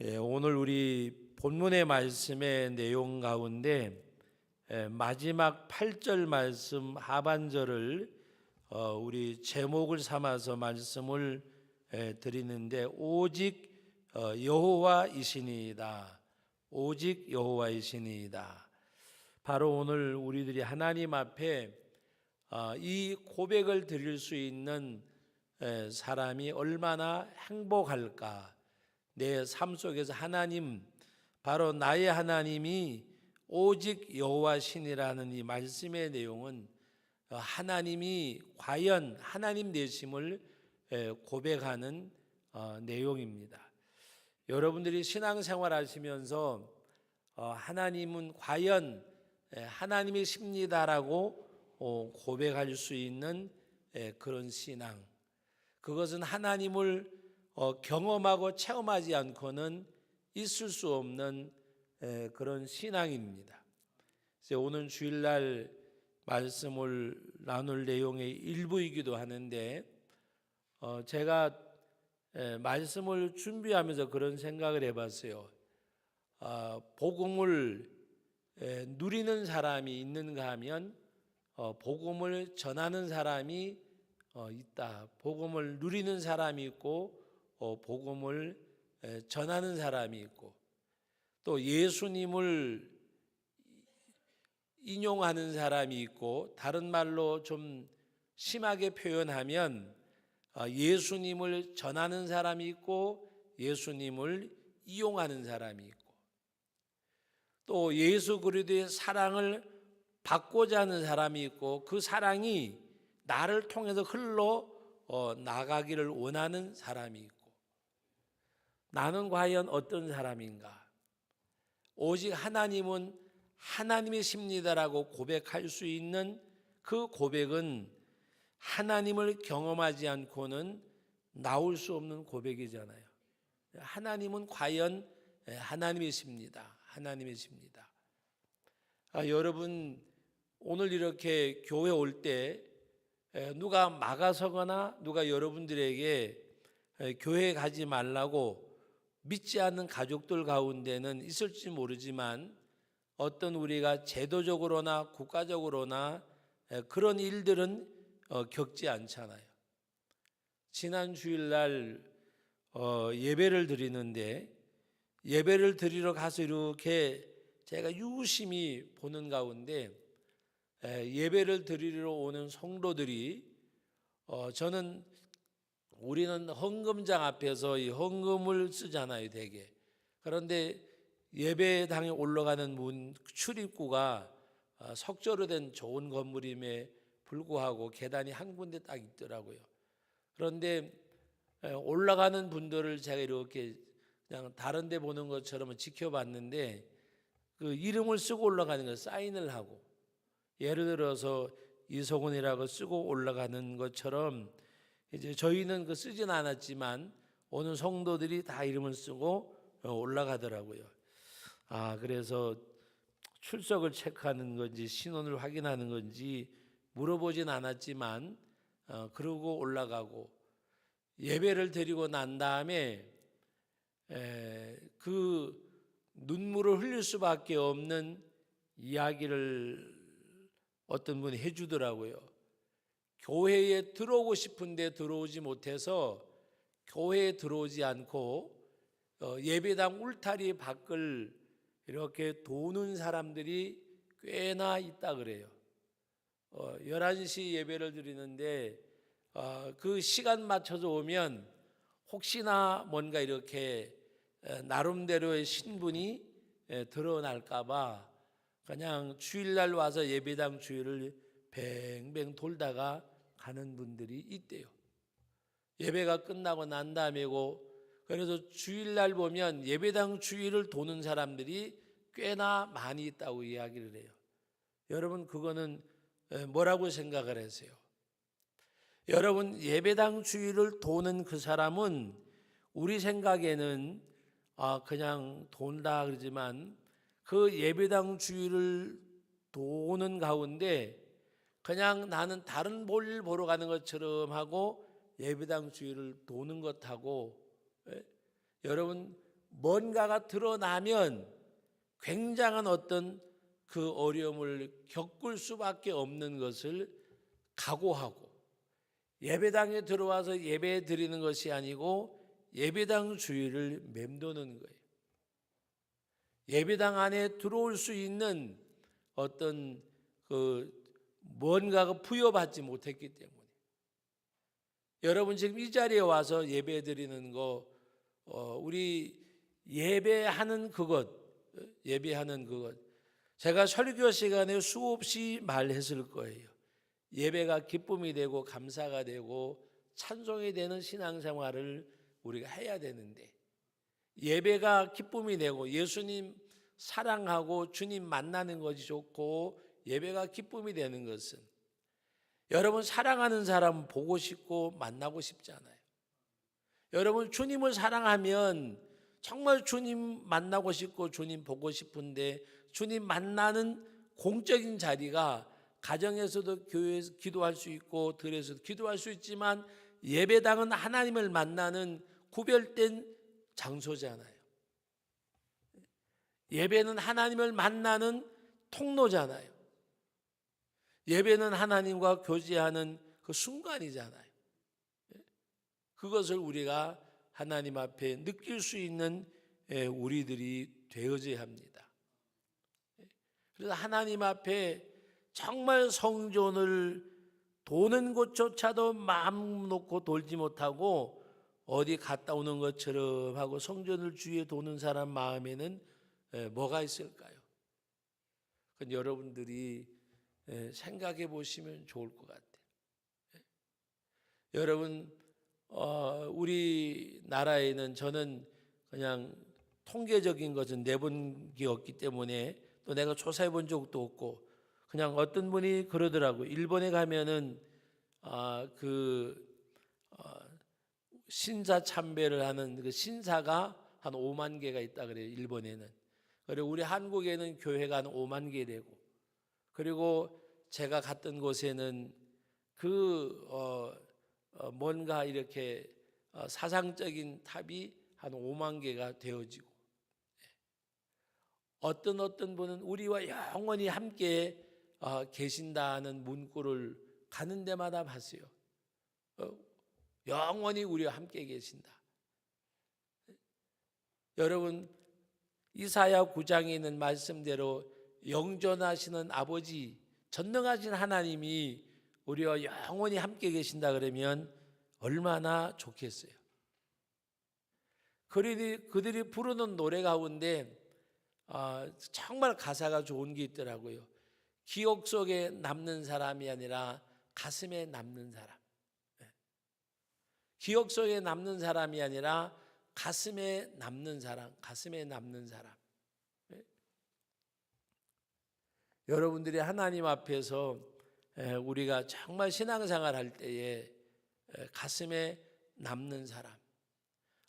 오늘 우리 본문의 말씀의 내용 가운데 마지막 8절 말씀 하반절을 우리 제목을 삼아서 말씀을 드리는데 오직 여호와이시니이다. 오직 여호와이시니이다. 바로 오늘 우리들이 하나님 앞에 이 고백을 드릴 수 있는 사람이 얼마나 행복할까. 내 삶 속에서 하나님, 바로 나의 하나님이 오직 여호와시니라는 이 말씀의 내용은 하나님이 과연 하나님 되심을 고백하는 내용입니다. 여러분들이 신앙생활 하시면서 하나님은 과연 하나님이십니다라고 고백할 수 있는 그런 신앙, 그것은 하나님을 경험하고 체험하지 않고는 있을 수 없는 그런 신앙입니다. 그래서 오늘 주일날 말씀을 나눌 내용의 일부이기도 하는데 제가 말씀을 준비하면서 그런 생각을 해봤어요. 복음을 누리는 사람이 있는가 하면 복음을 전하는 사람이 있다. 복음을 누리는 사람이 있고 복음을 전하는 사람이 있고 또 예수님을 인용하는 사람이 있고, 다른 말로 좀 심하게 표현하면 예수님을 전하는 사람이 있고 예수님을 이용하는 사람이 있고, 또 예수 그리스도의 사랑을 받고자 하는 사람이 있고 그 사랑이 나를 통해서 흘러 나가기를 원하는 사람이 있고, 나는 과연 어떤 사람인가? 오직 하나님은 하나님이십니다라고 고백할 수 있는 그 고백은 하나님을 경험하지 않고는 나올 수 없는 고백이잖아요. 하나님은 과연 하나님이십니다. 하나님이십니다. 여러분, 오늘 이렇게 교회 올 때 누가 막아서거나 누가 여러분들에게 교회 가지 말라고 믿지 않는 가족들 가운데는 있을지 모르지만 어떤 우리가 제도적으로나 국가적으로나 그런 일들은 겪지 않잖아요. 지난 주일날 예배를 드리는데 예배를 드리러 가서 이렇게 제가 유심히 보는 가운데 예배를 드리러 오는 성도들이 우리는 헌금장 앞에서 이 헌금을 쓰잖아요, 대개. 그런데 예배당에 올라가는 문 출입구가 석조로 된 좋은 건물임에 불구하고 계단이 한 군데 딱 있더라고요. 그런데 올라가는 분들을 제가 이렇게 그냥 다른 데 보는 것처럼 지켜봤는데 그 이름을 쓰고 올라가는 거, 사인을 하고, 예를 들어서 이소근이라고 쓰고 올라가는 것처럼 이제 저희는 그 쓰진 않았지만 오는 성도들이 다 이름을 쓰고 올라가더라고요. 그래서 출석을 체크하는 건지 신원을 확인하는 건지 물어보진 않았지만 그러고 올라가고, 예배를 드리고 난 다음에 그 눈물을 흘릴 수밖에 없는 이야기를 어떤 분이 해주더라고요. 교회에 들어오고 싶은데 들어오지 못해서 교회에 들어오지 않고 예배당 울타리 밖을 이렇게 도는 사람들이 꽤나 있다 그래요. 11시 예배를 드리는데 그 시간 맞춰서 오면 혹시나 뭔가 이렇게 나름대로의 신분이 드러날까 봐 그냥 주일날 와서 예배당 주위를 뱅뱅 돌다가 가는 분들이 있대요. 예배가 끝나고 난 다음에고, 그래서 주일날 보면 예배당 주위를 도는 사람들이 꽤나 많이 있다고 이야기를 해요. 여러분, 그거는 뭐라고 생각을 하세요? 여러분, 예배당 주위를 도는 그 사람은 우리 생각에는 그냥 돈다 그러지만 그 예배당 주위를 도는 가운데 그냥 나는 다른 볼 보러 가는 것처럼 하고 예배당 주위를 도는 것하고, 여러분 뭔가가 드러나면 굉장한 어떤 그 어려움을 겪을 수밖에 없는 것을 각오하고 예배당에 들어와서 예배 드리는 것이 아니고 예배당 주위를 맴도는 거예요. 예배당 안에 들어올 수 있는 어떤 그 뭔가가 부여받지 못했기 때문에 여러분 지금 이 자리에 와서 예배 드리는 거 우리 예배하는 그것 제가 설교 시간에 수없이 말했을 거예요. 예배가 기쁨이 되고 감사가 되고 찬송이 되는 신앙생활을 우리가 해야 되는데 예배가 기쁨이 되고 예수님 사랑하고 주님 만나는 것이 좋고 예배가 기쁨이 되는 것은 여러분 사랑하는 사람 보고 싶고 만나고 싶잖아요. 여러분 주님을 사랑하면 정말 주님 만나고 싶고 주님 보고 싶은데 주님 만나는 공적인 자리가 가정에서도 교회에서 기도할 수 있고 들에서도 기도할 수 있지만 예배당은 하나님을 만나는 구별된 장소잖아요. 예배는 하나님을 만나는 통로잖아요. 예배는 하나님과 교제하는 그 순간이잖아요. 그것을 우리가 하나님 앞에 느낄 수 있는 우리들이 되어져야 합니다. 그래서 하나님 앞에 정말 성전을 도는 곳조차도 마음 놓고 돌지 못하고 어디 갔다 오는 것처럼 하고 성전을 주위에 도는 사람 마음에는 뭐가 있을까요? 그건 여러분들이 생각해 보시면 좋을 것 같아요. 여러분 우리나라에는 저는 그냥 통계적인 것은 내본 게 없기 때문에 또 내가 조사해 본 적도 없고 그냥 어떤 분이 그러더라고요. 일본에 가면은 신사 참배를 하는 그 신사가 한 5만 개가 있다 그래요. 일본에는. 그리고 우리 한국에는 교회가 한 5만 개 되고 그리고 제가 갔던 곳에는 뭔가 이렇게 사상적인 탑이 한 5만 개가 되어지고 어떤 분은 우리와 영원히 함께 계신다는 문구를 가는 데마다 봤어요. 영원히 우리와 함께 계신다. 여러분 이사야 9장에 있는 말씀대로 영존하시는 아버지 전능하신 하나님이 우리와 영원히 함께 계신다 그러면 얼마나 좋겠어요. 그들이 부르는 노래 가운데 정말 가사가 좋은 게 있더라고요. 기억 속에 남는 사람이 아니라 가슴에 남는 사람. 기억 속에 남는 사람이 아니라 가슴에 남는 사람. 여러분들이 하나님 앞에서 우리가 정말 신앙생활 할 때에 가슴에 남는 사람,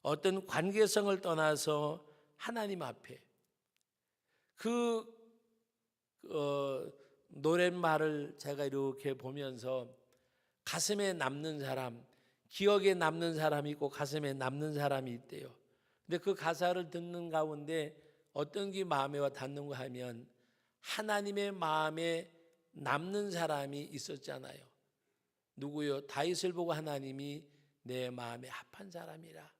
어떤 관계성을 떠나서 하나님 앞에 노랫말을 제가 이렇게 보면서 가슴에 남는 사람, 기억에 남는 사람이 있고 가슴에 남는 사람이 있대요. 근데 그 가사를 듣는 가운데 어떤 게 마음에 와 닿는가 하면 하나님의 마음에 남는 사람이 있었잖아요. 누구요? 다윗을 보고 하나님이 내 마음에 합한 사람이라.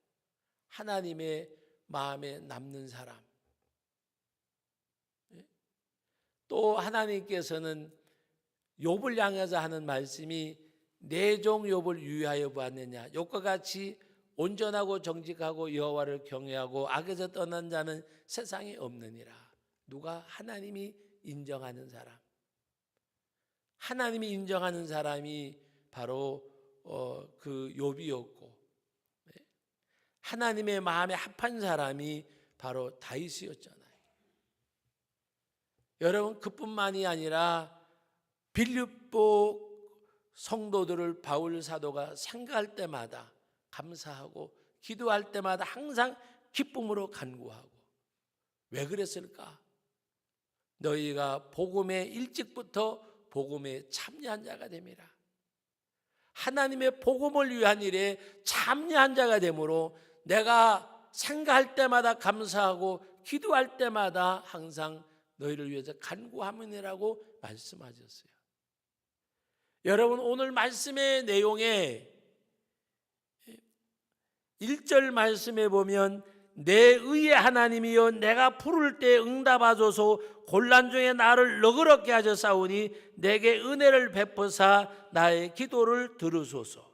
하나님의 마음에 남는 사람. 또 하나님께서는 욥을 향해서 하는 말씀이 내 종 욥을 유의하여 보았느냐. 욥과 같이 온전하고 정직하고 여호와를 경외하고 악에서 떠난 자는 세상에 없느니라. 누가? 하나님이 인정하는 사람. 하나님이 인정하는 사람이 바로 그 욥이었고 하나님의 마음에 합한 사람이 바로 다윗이었잖아요. 여러분 그뿐만이 아니라 빌립보 성도들을 바울 사도가 생각할 때마다 감사하고 기도할 때마다 항상 기쁨으로 간구하고 왜 그랬을까? 너희가 복음에 일찍부터 복음에 참여한 자가 됨이라. 하나님의 복음을 위한 일에 참여한 자가 되므로 내가 생각할 때마다 감사하고 기도할 때마다 항상 너희를 위해서 간구함이라고 말씀하셨어요. 여러분, 오늘 말씀의 내용에 1절 말씀에 보면 내 의의 하나님이여 내가 부를 때 응답하소서 곤란 중에 나를 너그럽게 하셨사오니 내게 은혜를 베푸사 나의 기도를 들으소서.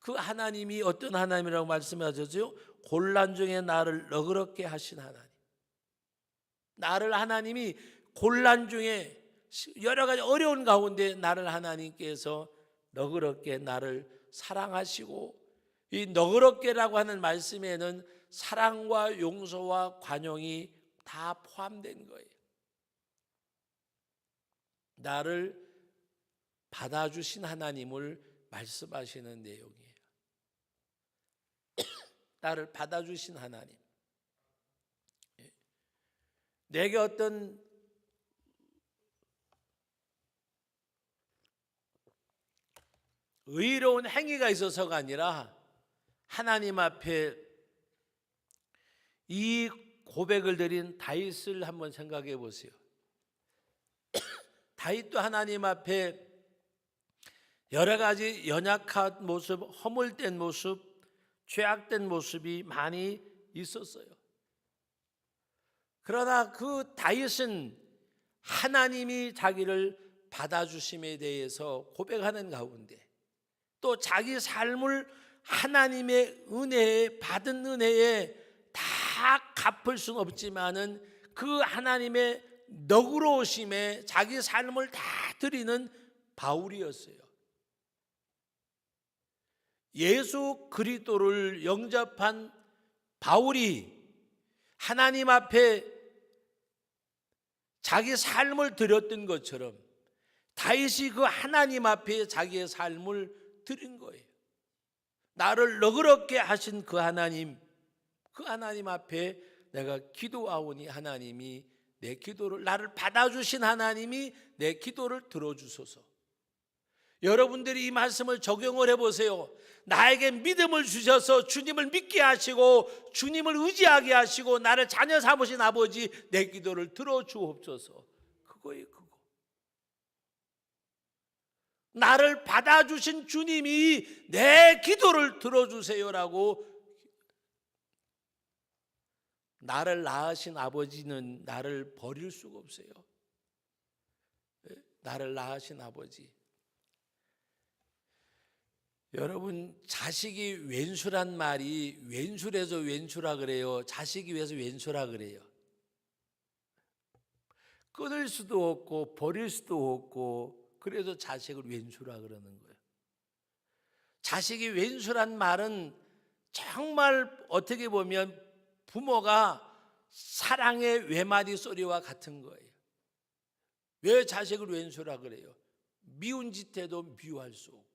그 하나님이 어떤 하나님이라고 말씀하셨죠? 곤란 중에 나를 너그럽게 하신 하나님. 나를 하나님이 곤란 중에 여러 가지 어려운 가운데 나를 하나님께서 너그럽게 나를 사랑하시고, 이 너그럽게라고 하는 말씀에는 사랑과 용서와 관용이 다 포함된 거예요. 나를 받아주신 하나님을 말씀하시는 내용이에요. 나를 받아주신 하나님. 내게 어떤 의로운 행위가 있어서가 아니라 하나님 앞에 이 고백을 드린 다윗을 한번 생각해 보세요. 다윗도 하나님 앞에 여러 가지 연약한 모습, 허물된 모습, 죄악된 모습이 많이 있었어요. 그러나 그 다윗은 하나님이 자기를 받아주심에 대해서 고백하는 가운데 또 자기 삶을 하나님의 은혜에 받은 은혜에 다 갚을 수는 없지만은 그 하나님의 너그러우심에 자기 삶을 다 드리는 바울이었어요. 예수 그리스도를 영접한 바울이 하나님 앞에 자기 삶을 드렸던 것처럼 다윗이 그 하나님 앞에 자기의 삶을 드린 거예요. 나를 너그럽게 하신 그 하나님 앞에 내가 기도하오니 하나님이 내 기도를, 나를 받아주신 하나님이 내 기도를 들어주소서. 여러분들이 이 말씀을 적용을 해보세요. 나에게 믿음을 주셔서 주님을 믿게 하시고 주님을 의지하게 하시고 나를 자녀 삼으신 아버지, 내 기도를 들어주옵소서. 그거예요, 그거. 나를 받아주신 주님이 내 기도를 들어주세요라고. 나를 낳으신 아버지는 나를 버릴 수가 없어요. 나를 낳으신 아버지. 여러분, 자식이 왼수란 말이 왼수래서 왼수라 그래요? 자식이 왜서 왼수라 그래요? 끊을 수도 없고 버릴 수도 없고, 그래서 자식을 왼수라 그러는 거예요. 자식이 왼수란 말은 정말 어떻게 보면 부모가 사랑의 외마디 소리와 같은 거예요. 왜 자식을 왼수라 그래요? 미운 짓 해도 미워할 수 없고,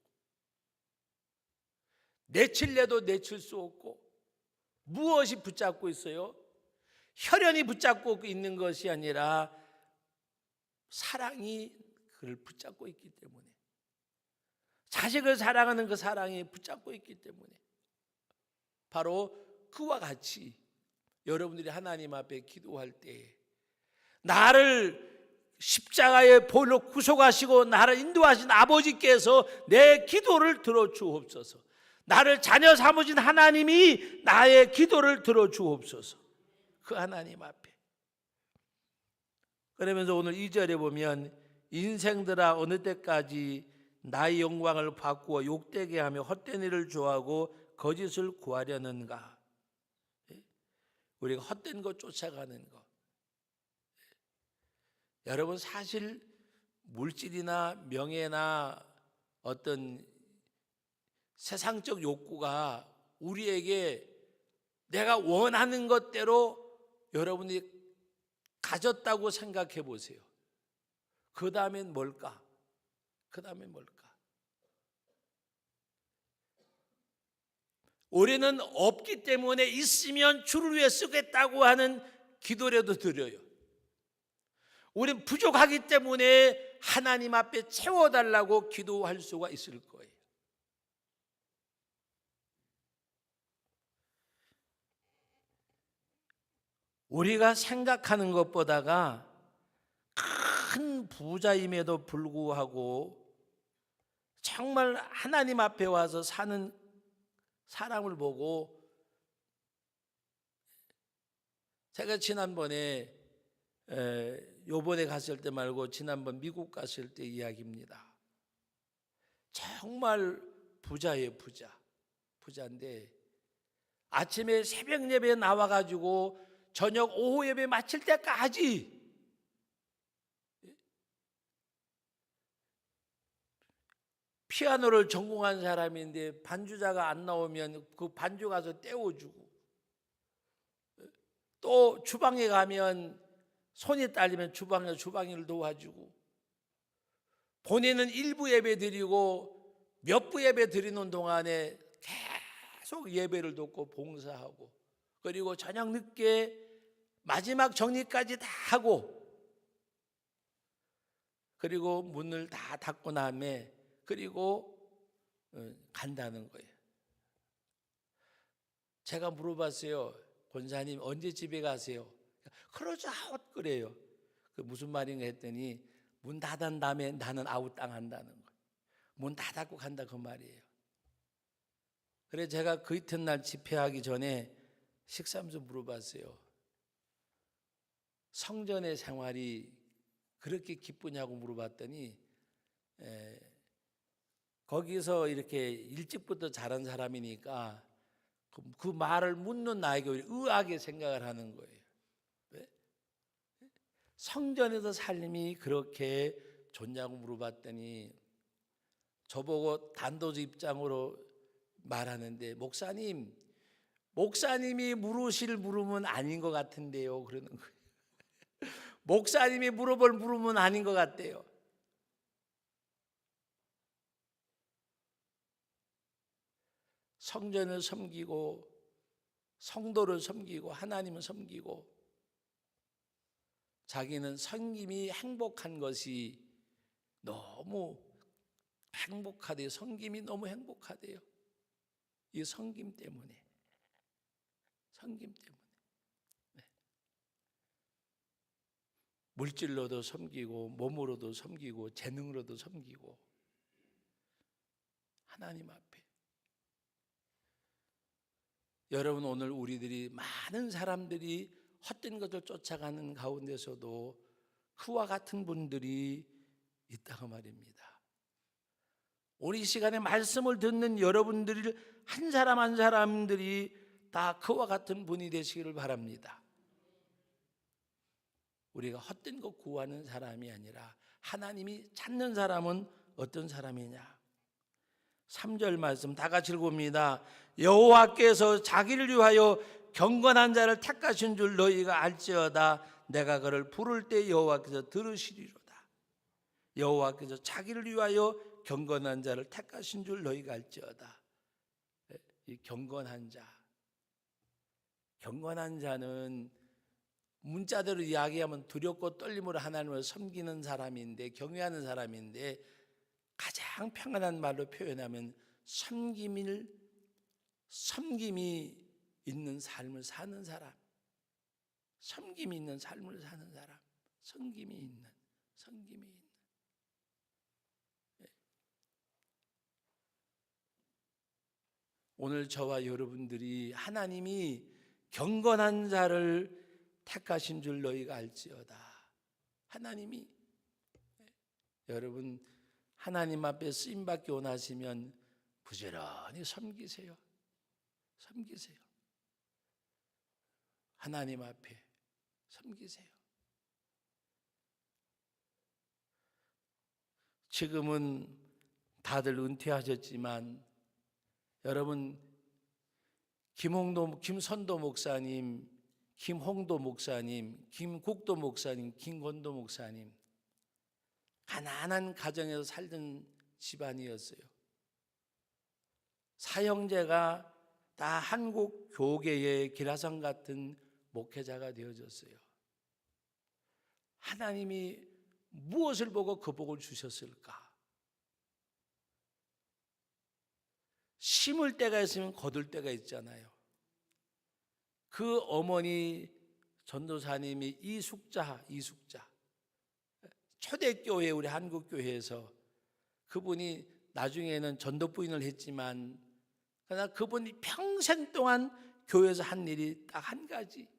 내칠래도 내칠 수 없고, 무엇이 붙잡고 있어요? 혈연이 붙잡고 있는 것이 아니라 사랑이 그를 붙잡고 있기 때문에, 자식을 사랑하는 그 사랑이 붙잡고 있기 때문에, 바로 그와 같이 여러분들이 하나님 앞에 기도할 때 나를 십자가의 보혈로 구속하시고 나를 인도하신 아버지께서 내 기도를 들어주옵소서. 나를 자녀 삼으신 하나님이 나의 기도를 들어주옵소서. 그 하나님 앞에. 그러면서 오늘 2절에 보면 인생들아 어느 때까지 나의 영광을 바꾸어 욕되게 하며 헛된 일을 좋아하고 거짓을 구하려는가. 우리가 헛된 것 쫓아가는 것. 여러분, 사실 물질이나 명예나 어떤 세상적 욕구가 우리에게 내가 원하는 것대로 여러분이 가졌다고 생각해 보세요. 그 다음엔 뭘까? 그 다음엔 뭘까? 우리는 없기 때문에 있으면 주를 위해 쓰겠다고 하는 기도라도 드려요. 우리는 부족하기 때문에 하나님 앞에 채워달라고 기도할 수가 있을 거예요. 우리가 생각하는 것보다가 큰 부자임에도 불구하고 정말 하나님 앞에 와서 사는 사람을 보고, 제가 지난번에 요번에 갔을 때 말고 지난번 미국 갔을 때 이야기입니다. 정말 부자예요. 부자인데 아침에 새벽 예배에 나와가지고 저녁 오후 예배 마칠 때까지 피아노를 전공한 사람인데 반주자가 안 나오면 그 반주 가서 떼어주고, 또 주방에 가면 손이 딸리면 주방일 도와주고, 본인은 일부 예배 드리고 몇 부 예배 드리는 동안에 계속 예배를 돕고 봉사하고, 그리고 저녁 늦게 마지막 정리까지 다 하고, 그리고 문을 다 닫고 나면 그리고 간다는 거예요. 제가 물어봤어요. 권사님 언제 집에 가세요? 그러자 아웃 그래요. 그 무슨 말인가 했더니 문 닫은 다음에 나는 아웃 당한다는 거예요. 문 다 닫고 간다 그 말이에요. 그래서 제가 그 이튿날 집회하기 전에 식사하면서 물어봤어요. 성전의 생활이 그렇게 기쁘냐고 물어봤더니 거기서 이렇게 일찍부터 자란 사람이니까 그 말을 묻는 나에게 의아하게 생각을 하는 거예요. 왜? 성전에서 삶이 그렇게 좋냐고 물어봤더니 저보고 단도직 입장으로 말하는데, 목사님이 물으실 물음은 아닌 것 같은데요 그러는 거예요. 목사님이 물어볼 물음은 아닌 것 같대요. 성전을 섬기고 성도를 섬기고 하나님을 섬기고, 자기는 섬김이 행복한 것이 너무 행복하대요. 섬김이 너무 행복하대요. 이 섬김 때문에. 네. 물질로도 섬기고 몸으로도 섬기고 재능으로도 섬기고 하나님 앞에. 여러분, 오늘 우리들이 많은 사람들이 헛된 것을 쫓아가는 가운데서도 그와 같은 분들이 있다고 말입니다. 오늘 이 시간에 말씀을 듣는 여러분들이 한 사람 한 사람들이 다 그와 같은 분이 되시기를 바랍니다. 우리가 헛된 것 구하는 사람이 아니라 하나님이 찾는 사람은 어떤 사람이냐. 3절 말씀 다 같이 읽어봅니다. 여호와께서 자기를 위하여 경건한 자를 택하신 줄 너희가 알지어다. 내가 그를 부를 때 여호와께서 들으시리로다. 여호와께서 자기를 위하여 경건한 자를 택하신 줄 너희가 알지어다. 이 경건한 자는 문자대로 이야기하면 두렵고 떨림으로 하나님을 섬기는 사람인데, 경외하는 사람인데, 가장 평안한 말로 표현하면 섬김이 있는 삶을 사는 사람, 섬김이 있는 삶을 사는 사람, 섬김이 있는. 오늘 저와 여러분들이 하나님이 경건한 자를 택하신 줄 너희가 알지어다. 하나님이, 여러분 하나님 앞에 쓰임받기 원하시면 부지런히 섬기세요. 하나님 앞에 섬기세요. 지금은 다들 은퇴하셨지만 여러분, 김선도 목사님, 김홍도 목사님, 김국도 목사님, 김건도 목사님, 가난한 가정에서 살던 집안이었어요. 사형제가 다 한국 교계의 기라성 같은 목회자가 되어졌어요. 하나님이 무엇을 보고 그 복을 주셨을까? 심을 때가 있으면 거둘 때가 있잖아요. 그 어머니 전도사님이 이숙자 초대교회 우리 한국교회에서 그분이 나중에는 전도부인을 했지만 그러나 그분이 평생 동안 교회에서 한 일이 딱 한 가지.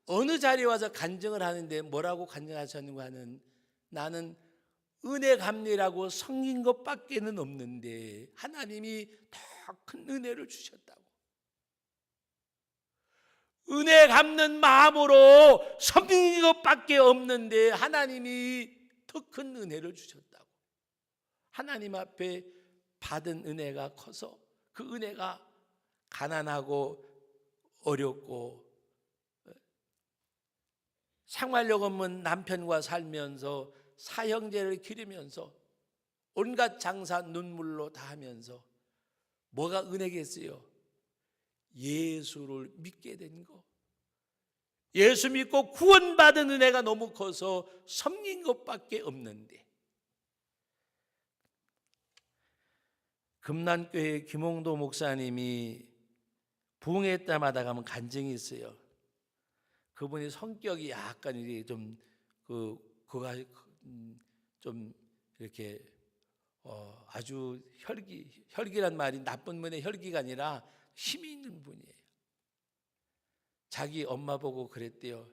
어느 자리에 와서 간증을 하는데 뭐라고 간증하셨는가 하는, 나는 은혜 갚느라고 섬긴 것밖에는 없는데 하나님이 더 큰 은혜를 주셨다고. 은혜 갚는 마음으로 섬긴 것밖에 없는데 하나님이 더 큰 은혜를 주셨다고. 하나님 앞에 받은 은혜가 커서 그 은혜가 가난하고 어렵고 생활력 없는 남편과 살면서 사형제를 기르면서 온갖 장사 눈물로 다 하면서 뭐가 은혜겠어요? 예수를 믿게 된 거. 예수 믿고 구원받은 은혜가 너무 커서 섬긴 것밖에 없는데. 금난교회 김홍도 목사님이 부흥회 때마다 가면 간증이 있어요. 그분이 성격이 약간 이게 좀 이렇게 아주 혈기란 말이 나쁜 분의 혈기가 아니라 힘이 있는 분이에요. 자기 엄마 보고 그랬대요.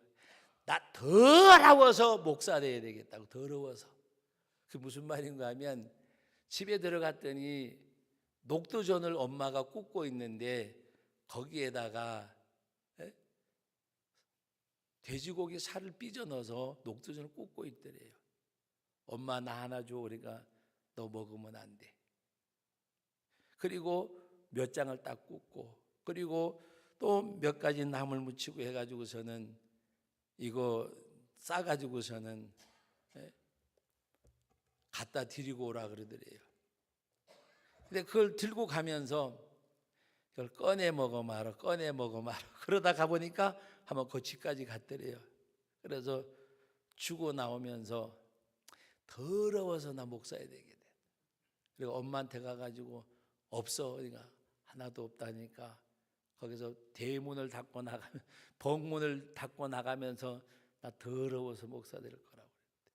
나 더러워서 목사 돼야 되겠다고. 더러워서. 그 무슨 말인가 하면 집에 들어갔더니 녹두전을 엄마가 굽고 있는데 거기에다가 돼지고기 살을 삐져 넣어서 녹두전을 굽고 있더래요. 엄마 나 하나 줘. 그러니까 너 먹으면 안 돼. 그리고 몇 장을 딱 굽고 그리고 또 몇 가지 나물 무치고 해가지고서는 이거 싸가지고서는 갖다 드리고 오라 그러더래요. 근데 그걸 들고 가면서 그걸 꺼내 먹어 말아 그러다 가보니까 한번 그 집까지 갔더래요. 그래서 주고 나오면서 더러워서 나 목사야 되겠네. 그리고 엄마한테 가가지고 없어. 그러니까 하나도 없다니까 거기서 대문을 닫고 나가면 벙문을 닫고 나가면서 나 더러워서 목사 될 거라고 그랬대.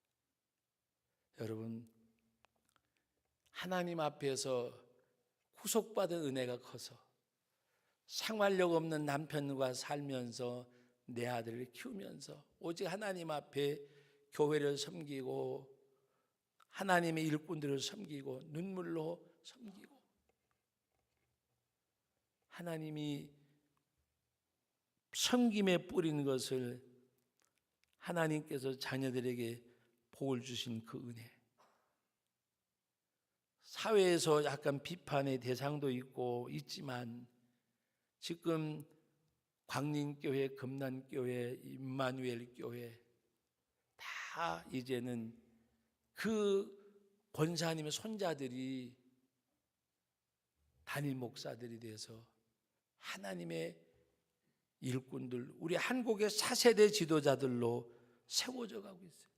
여러분, 하나님 앞에서 구속받은 은혜가 커서 생활력 없는 남편과 살면서 내 아들을 키우면서 오직 하나님 앞에 교회를 섬기고 하나님의 일꾼들을 섬기고 눈물로 섬기고 하나님이 섬김에 뿌린 것을 하나님께서 자녀들에게 복을 주신 그 은혜. 사회에서 약간 비판의 대상도 있고 있지만 지금 광림교회, 금난교회, 임마누엘교회 다 이제는 그 권사님의 손자들이 담임 목사들이 돼서 하나님의 일꾼들, 우리 한국의 4세대 지도자들로 세워져 가고 있어요.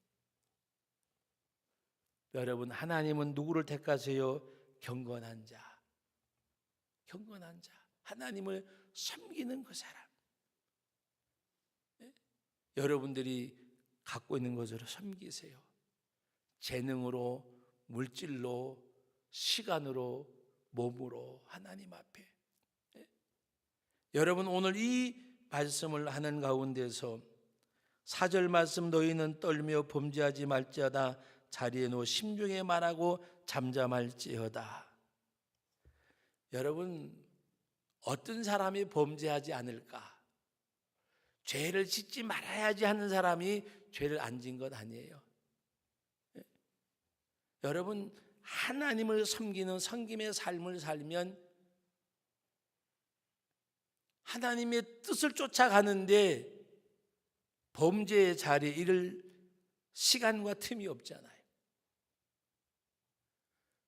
여러분, 하나님은 누구를 택하세요? 경건한 자. 경건한 자. 하나님을 섬기는 그 사람. 여러분들이 갖고 있는 것으로 섬기세요. 재능으로, 물질로, 시간으로, 몸으로 하나님 앞에. 여러분, 오늘 이 말씀을 하는 가운데서 4절 말씀, 너희는 떨며 범죄하지 말지어다 자리에 누워 심중에 말하고 잠잠할지어다. 여러분, 어떤 사람이 범죄하지 않을까? 죄를 짓지 말아야지 하는 사람이 죄를 안 지은 것 아니에요. 여러분, 하나님을 섬기는 섬김의 삶을 살면 하나님의 뜻을 쫓아가는데 범죄의 자리에 이를 시간과 틈이 없잖아요.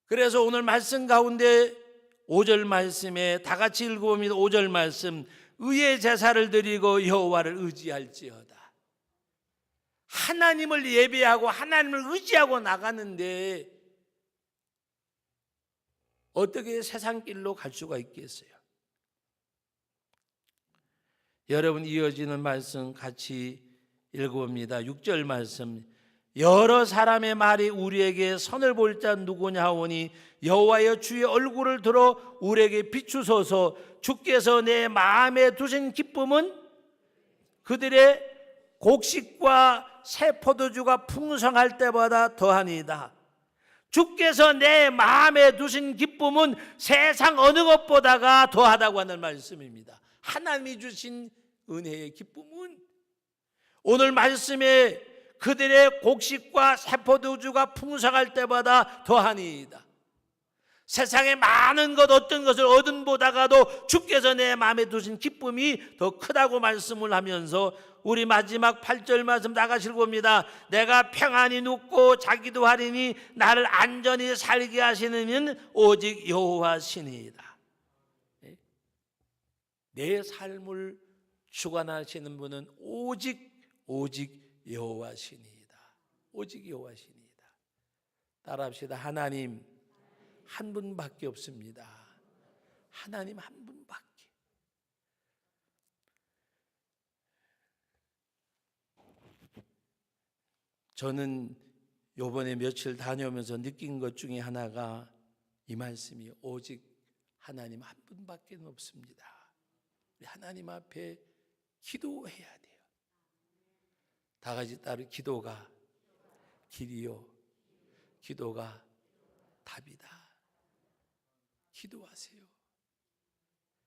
그래서 오늘 말씀 가운데 5절 말씀에 다 같이 읽어봅니다. 5절 말씀, 의의 제사를 드리고 여호와를 의지할지어다. 하나님을 예배하고 하나님을 의지하고 나가는데 어떻게 세상 길로 갈 수가 있겠어요? 여러분, 이어지는 말씀 같이 읽어봅니다. 6절 말씀. 여러 사람의 말이 우리에게 선을 볼 자 누구냐 하오니 여호와여 주의 얼굴을 들어 우리에게 비추소서. 주께서 내 마음에 두신 기쁨은 그들의 곡식과 새 포도주가 풍성할 때보다 더하니이다. 주께서 내 마음에 두신 기쁨은 세상 어느 것보다가 더하다고 하는 말씀입니다. 하나님이 주신 은혜의 기쁨은 오늘 말씀에 그들의 곡식과 새 포도주가 풍성할 때보다 더하니이다. 세상에 많은 것 어떤 것을 얻은 보다가도 주께서 내 마음에 두신 기쁨이 더 크다고 말씀을 하면서 우리 마지막 8절 말씀 나가실 겁니다. 내가 평안히 눕고 자기도 하리니 나를 안전히 살게 하시는 이는 오직 여호와시니이다. 내 삶을 주관하시는 분은 오직 여호와시니이다. 오직 여호와시니이다. 따라합시다. 하나님 한 분밖에 없습니다. 하나님 한 분밖에. 저는 요번에 며칠 다녀오면서 느낀 것 중에 하나가 이 말씀이 오직 하나님 한 분밖에 없습니다. 우리 하나님 앞에 기도해야 돼요. 다 같이 따로 기도가 길이요, 기도가 답이다. 기도하세요.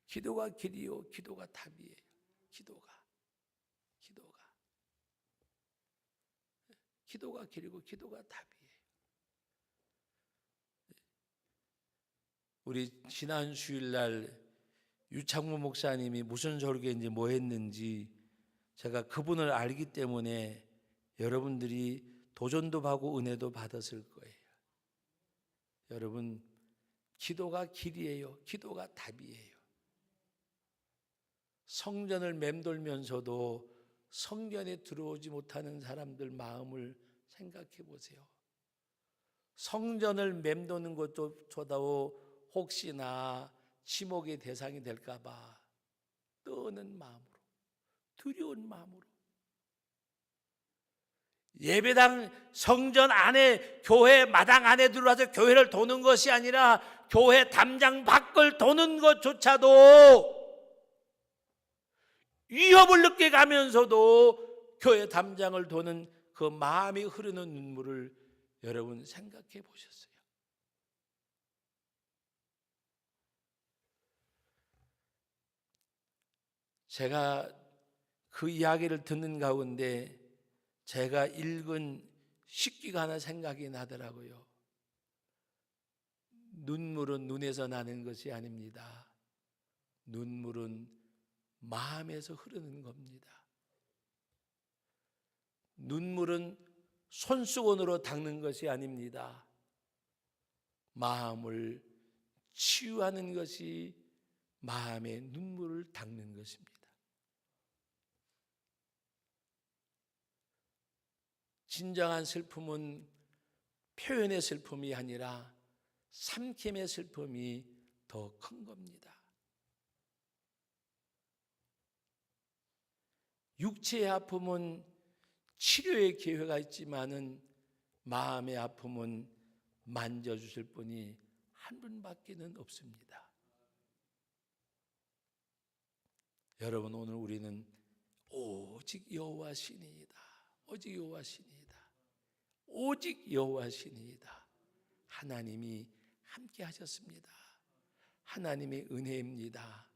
기도가 길이요, 기도가 답이에요. 기도가 길이고 기도가 답이에요. 우리 지난 주일날 유창무 목사님이 무슨 설교인지 뭐 했는지 제가 그분을 알기 때문에 여러분들이 도전도 받고 은혜도 받았을 거예요. 여러분, 기도가 길이에요. 기도가 답이에요. 성전을 맴돌면서도 성전에 들어오지 못하는 사람들 마음을 생각해 보세요. 성전을 맴도는 것조차도 혹시나 지목의 대상이 될까 봐 떠는 마음으로, 두려운 마음으로 예배당 성전 안에, 교회 마당 안에 들어와서 교회를 도는 것이 아니라 교회 담장 밖을 도는 것조차도 위협을 느껴 가면서도 교회 담장을 도는 그 마음이 흐르는 눈물을 여러분 생각해 보셨어요? 제가 그 이야기를 듣는 가운데 제가 읽은 식기가 하나 생각이 나더라고요. 눈물은 눈에서 나는 것이 아닙니다. 눈물은 마음에서 흐르는 겁니다. 눈물은 손수건으로 닦는 것이 아닙니다. 마음을 치유하는 것이 마음의 눈물을 닦는 것입니다. 진정한 슬픔은 표현의 슬픔이 아니라 삼킴의 슬픔이 더 큰 겁니다. 육체의 아픔은 치료의 기회가 있지만은 마음의 아픔은 만져주실 분이 한 분밖에는 없습니다. 여러분, 오늘 우리는 오직 여호와시니이다. 오직 여호와시니이다. 오직 여호와시니이다. 하나님이 함께 하셨습니다. 하나님의 은혜입니다.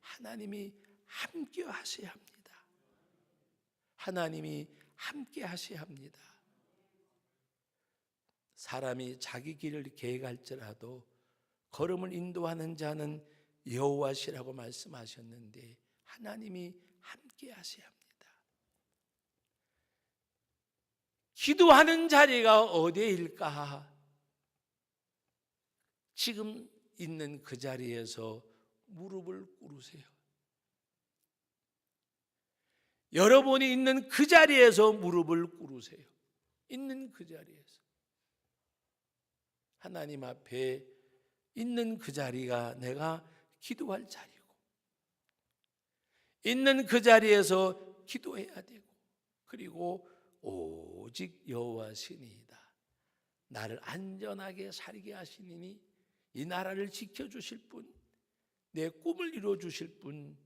하나님이 함께 하셔야 합니다. 하나님이 함께 하셔야 합니다. 사람이 자기 길을 계획할지라도 걸음을 인도하는 자는 여호와시라고 말씀하셨는데 하나님이 함께 하셔야 합니다. 기도하는 자리가 어디일까? 지금 있는 그 자리에서 무릎을 꿇으세요. 여러분이 있는 그 자리에서 무릎을 꿇으세요. 있는 그 자리에서. 하나님 앞에 있는 그 자리가 내가 기도할 자리고 있는 그 자리에서 기도해야 되고, 그리고 오직 여호와시니이다, 나를 안전하게 살게 하시니니 이 나라를 지켜주실 분, 내 꿈을 이루어주실 분,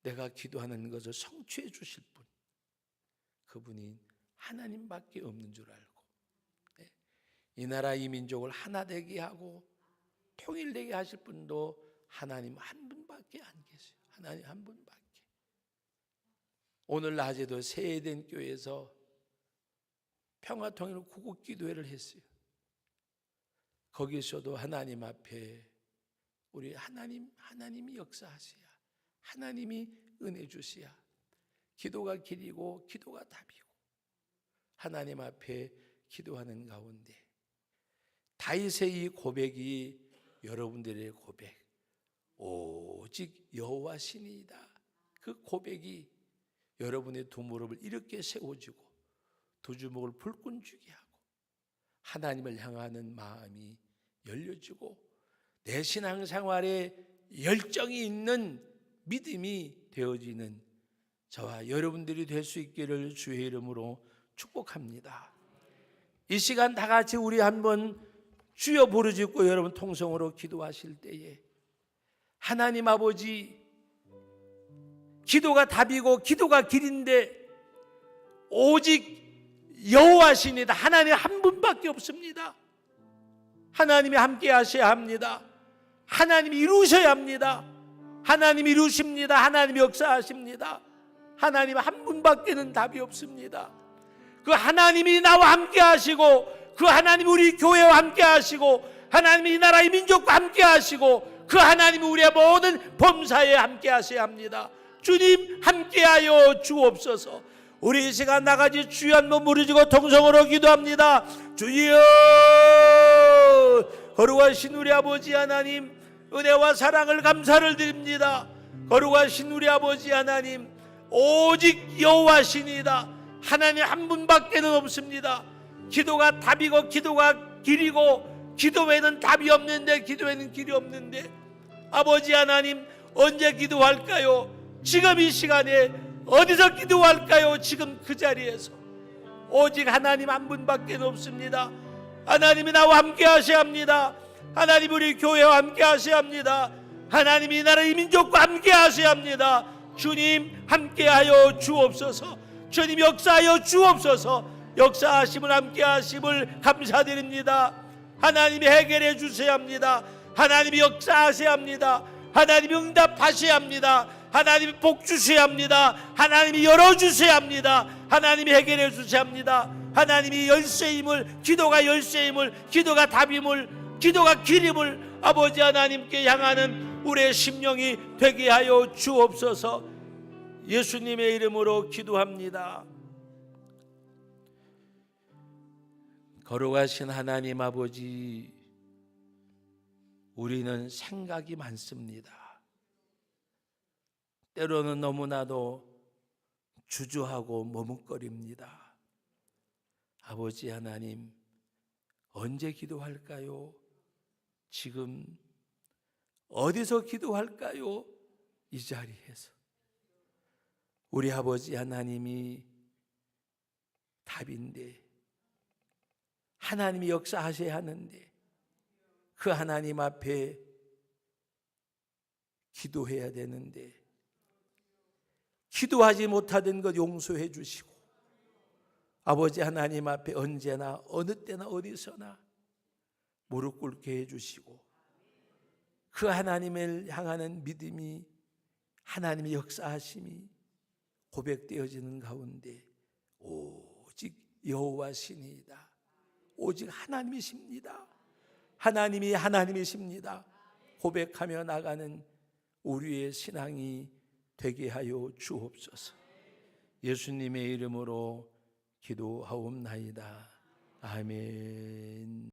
내가 기도하는 것을 성취해 주실 분, 그분이 하나님밖에 없는 줄 알고, 이 나라 이 민족을 하나 되게 하고 통일되게 하실 분도 하나님 한 분밖에 안 계세요. 하나님 한 분밖에. 오늘 낮에도 세에덴 교회에서 평화통일 구국기도회를 했어요. 거기서도 하나님 앞에 우리 하나님이 역사하셔야, 하나님이 은혜 주셔야 기도가 길이고 기도가 답이고, 하나님 앞에 기도하는 가운데 다윗의 이 고백이 여러분들의 고백, 오직 여호와시니이다, 그 고백이 여러분의 두 무릎을 이렇게 세워주고 두 주먹을 불끈 쥐게 하고 하나님을 향하는 마음이 열려지고 내 신앙생활에 열정이 있는 믿음이 되어지는 저와 여러분들이 될 수 있기를 주의 이름으로 축복합니다. 이 시간 다 같이 우리 한번 주여 부르짖고 여러분 통성으로 기도하실 때에, 하나님 아버지, 기도가 답이고 기도가 길인데 오직 여호와시니다, 하나님 한 분밖에 없습니다. 하나님이 함께 하셔야 합니다. 하나님이 이루셔야 합니다. 하나님이 이루십니다. 하나님이 역사하십니다. 하나님 한 분밖에는 답이 없습니다. 그 하나님이 나와 함께 하시고, 그 하나님이 우리 교회와 함께 하시고, 하나님이 이 나라의 민족과 함께 하시고, 그 하나님이 우리의 모든 범사에 함께 하셔야 합니다. 주님 함께하여 주옵소서. 우리 이 시간 나가지 주여 한번 부르짖고 통성으로 기도합니다. 주여, 거룩하신 우리 아버지 하나님, 은혜와 사랑을 감사를 드립니다. 거룩하신 우리 아버지 하나님, 오직 여호와시니이다. 하나님 한 분밖에는 없습니다. 기도가 답이고 기도가 길이고, 기도에는 답이 없는데, 기도에는 길이 없는데, 아버지 하나님 언제 기도할까요? 지금 이 시간에 어디서 기도할까요? 지금 그 자리에서. 오직 하나님 한 분밖에 없습니다. 하나님이 나와 함께 하셔야 합니다. 하나님 우리 교회와 함께 하셔야 합니다. 하나님이 이 나라 이 민족과 함께 하셔야 합니다. 주님 함께하여 주옵소서. 주님 역사하여 주옵소서. 역사하심을 함께 하심을 감사드립니다. 하나님이 해결해 주셔야 합니다. 하나님이 역사하셔야 합니다. 하나님이 응답하셔야 합니다. 하나님이 복 주셔야 합니다. 하나님이 열어주셔야 합니다. 하나님이 해결해 주셔야 합니다. 하나님이 열쇠임을, 기도가 열쇠임을, 기도가 답임을, 기도가 길임을 아버지 하나님께 향하는 우리의 심령이 되게 하여 주옵소서. 예수님의 이름으로 기도합니다. 거룩하신 하나님 아버지, 우리는 생각이 많습니다. 때로는 너무나도 주저하고 머뭇거립니다. 아버지 하나님, 언제 기도할까요? 지금 어디서 기도할까요? 이 자리에서. 우리 아버지 하나님이 답인데, 하나님이 역사하셔야 하는데, 그 하나님 앞에 기도해야 되는데, 기도하지 못하던 것 용서해 주시고, 아버지 하나님 앞에 언제나 어느 때나 어디서나 무릎 꿇게 해주시고, 그 하나님을 향하는 믿음이, 하나님의 역사하심이 고백되어지는 가운데 오직 여호와시니이다, 오직 하나님이십니다, 하나님이 하나님이십니다 고백하며 나가는 우리의 신앙이 되게 하여 주옵소서. 예수님의 이름으로 기도하옵나이다. 아멘.